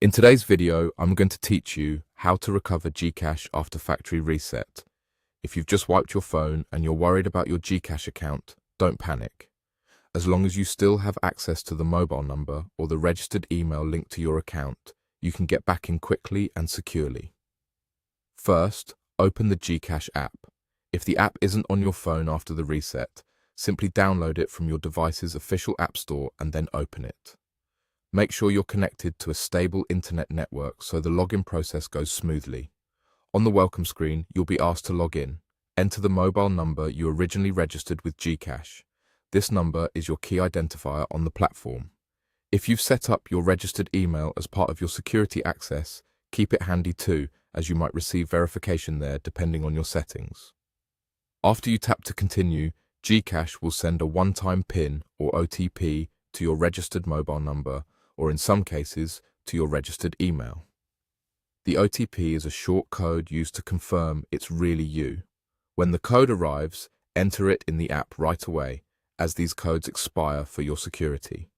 In today's video, I'm going to teach you how to recover GCash after factory reset. If you've just wiped your phone and you're worried about your GCash account, don't panic. As long as you still have access to the mobile number or the registered email linked to your account, you can get back in quickly and securely. First, open the GCash app. If the app isn't on your phone after the reset, simply download it from your device's official app store and then open it. Make sure you're connected to a stable internet network so the login process goes smoothly. On the welcome screen, you'll be asked to log in. Enter the mobile number you originally registered with GCash. This number is your key identifier on the platform. If you've set up your registered email as part of your security access, keep it handy too, as you might receive verification there depending on your settings. After you tap to continue, GCash will send a one-time PIN or OTP to your registered mobile number, or in some cases, to your registered email. The OTP is a short code used to confirm it's really you. When the code arrives, enter it in the app right away, as these codes expire for your security.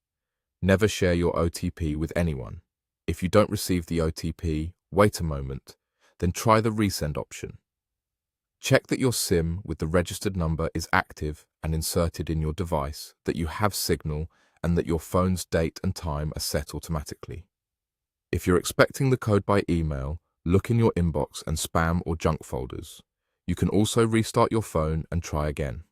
Never share your OTP with anyone. If you don't receive the OTP, wait a moment, then try the resend option. Check that your SIM with the registered number is active and inserted in your device, that you have signal, and that your phone's date and time are set automatically. If you're expecting the code by email, look in your inbox and spam or junk folders. You can also restart your phone and try again.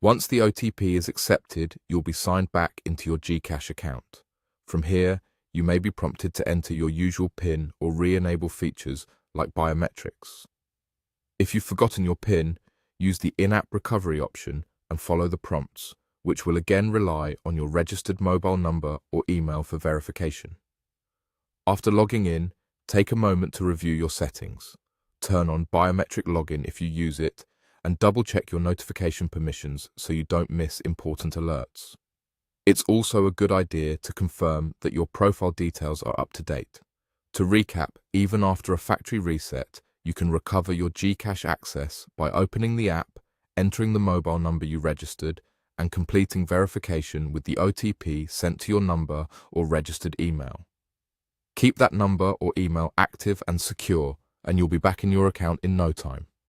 Once the OTP is accepted, you'll be signed back into your GCash account. From here, you may be prompted to enter your usual PIN or re-enable features like biometrics. If you've forgotten your PIN, use the in-app recovery option and follow the prompts, which will again rely on your registered mobile number or email for verification. After logging in, take a moment to review your settings. Turn on biometric login if you use it, and double-check your notification permissions so you don't miss important alerts. It's also a good idea to confirm that your profile details are up to date. To recap, even after a factory reset, you can recover your GCash access by opening the app, entering the mobile number you registered, and completing verification with the OTP sent to your number or registered email. Keep that number or email active and secure, and you'll be back in your account in no time.